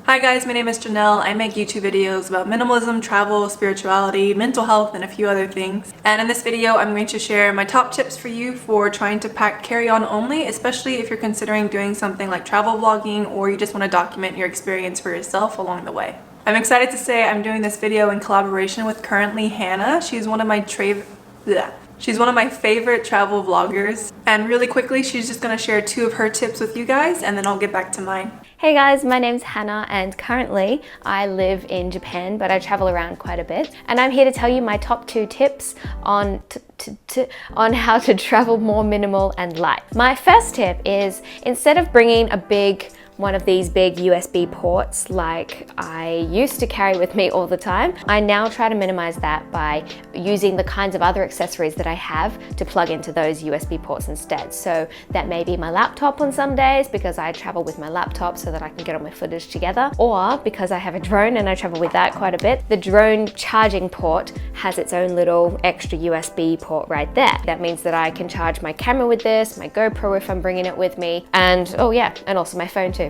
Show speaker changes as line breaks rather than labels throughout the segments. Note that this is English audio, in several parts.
Hi guys, my name is Janelle. I make YouTube videos about minimalism, travel, spirituality, mental health, and a few other things. And in this video, I'm going to share my top tips for you for trying to pack carry-on only, especially if you're considering doing something like travel vlogging or you just want to document your experience for yourself along the way. I'm excited to say I'm doing this video in collaboration with CurrentlyHannah. She's one of my favorite travel vloggers. And really quickly, she's just going to share 2 of her tips with you guys, and then I'll get back to mine.
Hey guys, my name's Hannah and currently I live in Japan, but I travel around quite a bit. And I'm here to tell you my top 2 tips on how to travel more minimal and light. My first tip is, instead of bringing one of these big USB ports like I used to carry with me all the time, I now try to minimize that by using the kinds of other accessories that I have to plug into those USB ports instead. So that may be my laptop on some days because I travel with my laptop so that I can get all my footage together, or because I have a drone and I travel with that quite a bit. The drone charging port has its own little extra USB port right there. That means that I can charge my camera with this, my GoPro if I'm bringing it with me, and and also my phone too.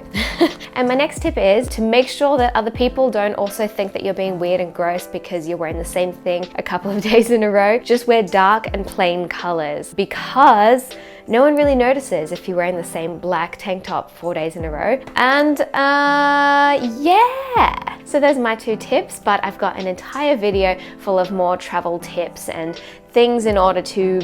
And my next tip is to make sure that other people don't also think that you're being weird and gross because you're wearing the same thing a couple of days in a row. Just wear dark and plain colors, because no one really notices if you're wearing the same black tank top 4 days in a row. And yeah, so those are my 2 tips, but I've got an entire video full of more travel tips and things in order to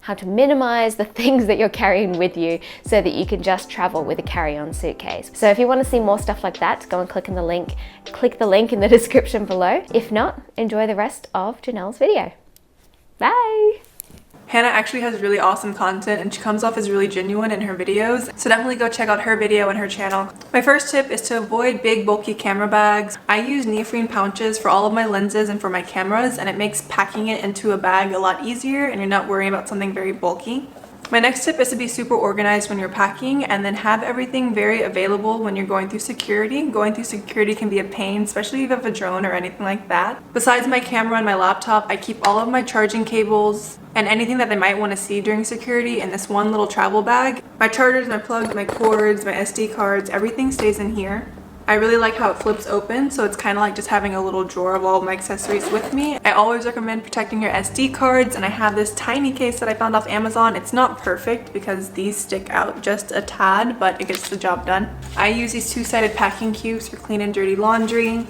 how to minimize the things that you're carrying with you so that you can just travel with a carry-on suitcase. So if you want to see more stuff like that, go and click the link in the description below. If not, enjoy the rest of Janelle's video. Bye!
Hannah actually has really awesome content and she comes off as really genuine in her videos, so definitely go check out her video and her channel. My first tip is to avoid big bulky camera bags. I use neoprene pouches for all of my lenses and for my cameras, and it makes packing it into a bag a lot easier and you're not worrying about something very bulky. My next tip is to be super organized when you're packing, and then have everything very available when you're going through security. Going through security can be a pain, especially if you have a drone or anything like that. Besides my camera and my laptop, I keep all of my charging cables and anything that they might want to see during security in this one little travel bag. My chargers, my plugs, my cords, my SD cards, everything stays in here. I really like how it flips open, so it's kind of like just having a little drawer of all of my accessories with me. I always recommend protecting your SD cards, and I have this tiny case that I found off Amazon. It's not perfect because these stick out just a tad, but it gets the job done. I use these 2-sided packing cubes for clean and dirty laundry.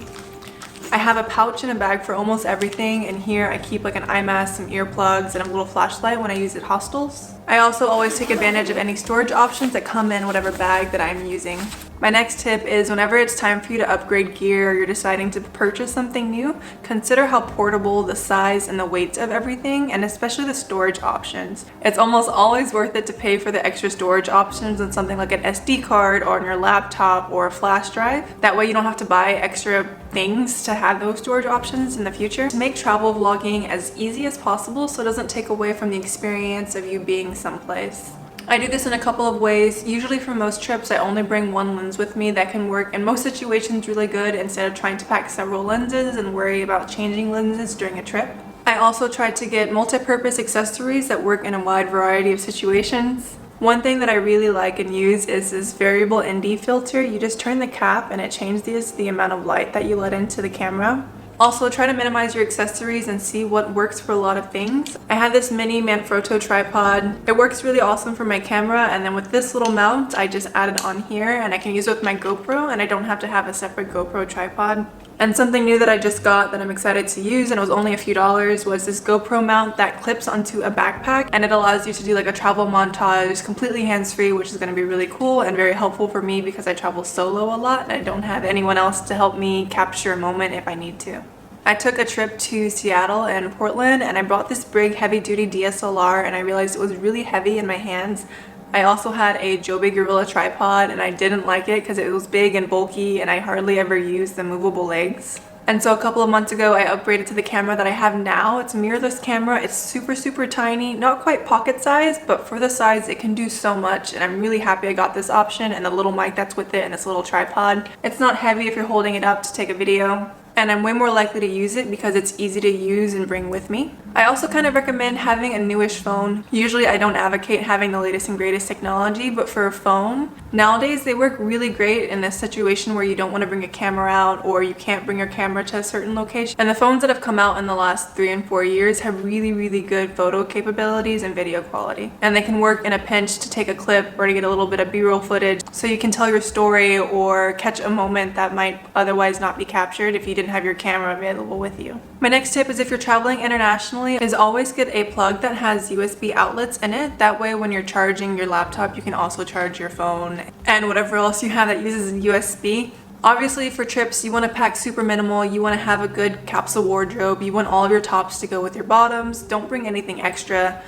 I have a pouch and a bag for almost everything, and here I keep like an eye mask, some earplugs, and a little flashlight when I use at hostels. I also always take advantage of any storage options that come in whatever bag that I'm using. My next tip is, whenever it's time for you to upgrade gear or you're deciding to purchase something new, consider how portable, the size, and the weight of everything, and especially the storage options. It's almost always worth it to pay for the extra storage options on something like an SD card or on your laptop or a flash drive. That way you don't have to buy extra things to have those storage options in the future. Make travel vlogging as easy as possible so it doesn't take away from the experience of you being someplace. I do this in a couple of ways. Usually for most trips, I only bring one lens with me that can work in most situations really good, instead of trying to pack several lenses and worry about changing lenses during a trip. I also try to get multi-purpose accessories that work in a wide variety of situations. One thing that I really like and use is this variable ND filter. You just turn the cap and it changes the amount of light that you let into the camera. Also, try to minimize your accessories and see what works for a lot of things. I have this mini Manfrotto tripod. It works really awesome for my camera, and then with this little mount, I just add it on here and I can use it with my GoPro, and I don't have to have a separate GoPro tripod. And something new that I just got that I'm excited to use, and it was only a few dollars, was this GoPro mount that clips onto a backpack, and it allows you to do like a travel montage completely hands-free, which is going to be really cool and very helpful for me because I travel solo a lot and I don't have anyone else to help me capture a moment if I need to. I took a trip to Seattle and Portland, and I brought this big heavy-duty DSLR, and I realized it was really heavy in my hands. I also had a Joby Gorilla tripod, and I didn't like it because it was big and bulky and I hardly ever used the movable legs. And so a couple of months ago, I upgraded to the camera that I have now. It's a mirrorless camera. It's super tiny, not quite pocket size, but for the size it can do so much, and I'm really happy I got this option and the little mic that's with it and this little tripod. It's not heavy if you're holding it up to take a video. and I'm way more likely to use it because it's easy to use and bring with me. I also kind of recommend having a newish phone. Usually I don't advocate having the latest and greatest technology, but for a phone, Nowadays, they work really great in a situation where you don't want to bring a camera out or you can't bring your camera to a certain location. And the phones that have come out in the last 3 and 4 years have really good photo capabilities and video quality. And they can work in a pinch to take a clip or to get a little bit of B-roll footage so you can tell your story or catch a moment that might otherwise not be captured if you didn't have your camera available with you. My next tip is if you're traveling internationally is always get a plug that has USB outlets in it. That way when you're charging your laptop, you can also charge your phone and whatever else you have that uses USB. Obviously for trips, you want to pack super minimal, you want to have a good capsule wardrobe, you want all of your tops to go with your bottoms, don't bring anything extra.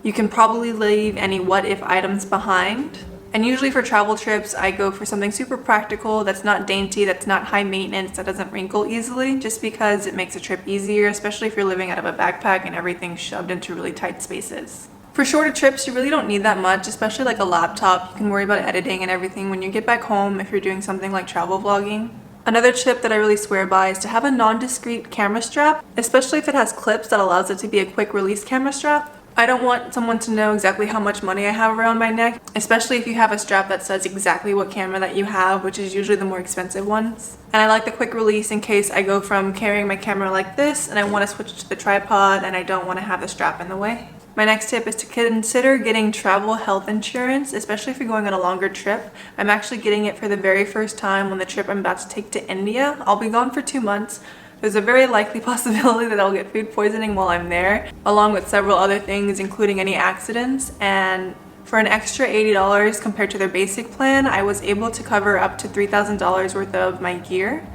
You can probably leave any what if items behind. And usually for travel trips, I go for something super practical that's not dainty, that's not high maintenance, that doesn't wrinkle easily, just because it makes a trip easier, especially if you're living out of a backpack and everything's shoved into really tight spaces. For shorter trips, you really don't need that much, especially like a laptop. You can worry about editing and everything when you get back home if you're doing something like travel vlogging. Another tip that I really swear by is to have a non-discreet camera strap, especially if it has clips that allows it to be a quick release camera strap. I don't want someone to know exactly how much money I have around my neck, especially if you have a strap that says exactly what camera that you have, which is usually the more expensive ones. And I like the quick release in case I go from carrying my camera like this and I want to switch to the tripod and I don't want to have the strap in the way. My next tip is to consider getting travel health insurance, especially if you're going on a longer trip. I'm actually getting it for the very first time on the trip I'm about to take to India. I'll be gone for 2 months. There's a very likely possibility that I'll get food poisoning while I'm there, along with several other things, including any accidents. And for an extra $80 compared to their basic plan, I was able to cover up to $3,000 worth of my gear.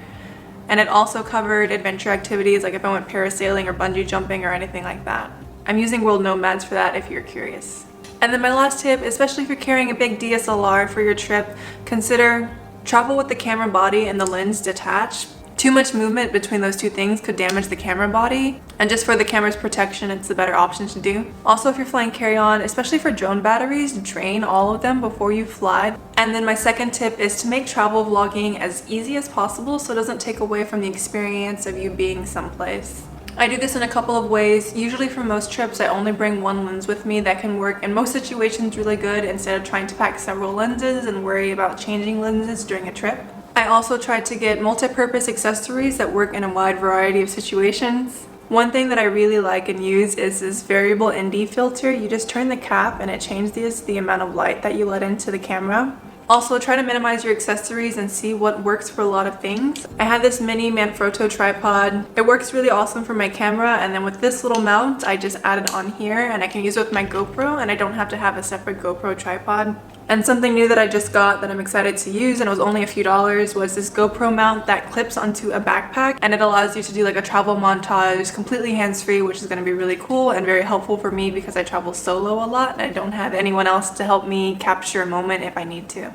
And it also covered adventure activities, like if I went parasailing or bungee jumping or anything like that. I'm using World Nomads for that if you're curious. And then my last tip, especially if you're carrying a big DSLR for your trip, consider travel with the camera body and the lens detached. Too much movement between those two things could damage the camera body, and just for the camera's protection, it's the better option to do. Also, if you're flying carry-on, especially for drone batteries, drain all of them before you fly. And then my second tip is to make travel vlogging as easy as possible so it doesn't take away from the experience of you being someplace. I do this in a couple of ways. Usually for most trips, I only bring one lens with me that can work in most situations really good instead of trying to pack several lenses and worry about changing lenses during a trip. I also try to get multi-purpose accessories that work in a wide variety of situations. One thing that I really like and use is this variable ND filter. You just turn the cap and it changes the amount of light that you let into the camera. Also, try to minimize your accessories and see what works for a lot of things. I have this mini Manfrotto tripod. It works really awesome for my camera, and then with this little mount, I just add it on here and I can use it with my GoPro, and I don't have to have a separate GoPro tripod. And something new that I just got that I'm excited to use, and it was only a few dollars, was this GoPro mount that clips onto a backpack, and it allows you to do like a travel montage completely hands-free, which is going to be really cool and very helpful for me because I travel solo a lot and I don't have anyone else to help me capture a moment if I need to.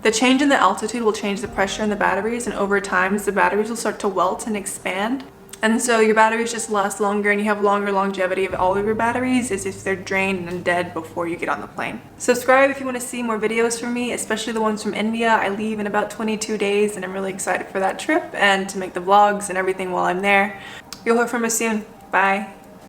The change in the altitude will change the pressure in the batteries, and over time the batteries will start to welt and expand. And so your batteries just last longer and you have longer longevity of all of your batteries as if they're drained and dead before you get on the plane. Subscribe if you want to see more videos from me, especially the ones from India. I leave in about 22 days and I'm really excited for that trip and to make the vlogs and everything while I'm there. You'll hear from us soon. Bye.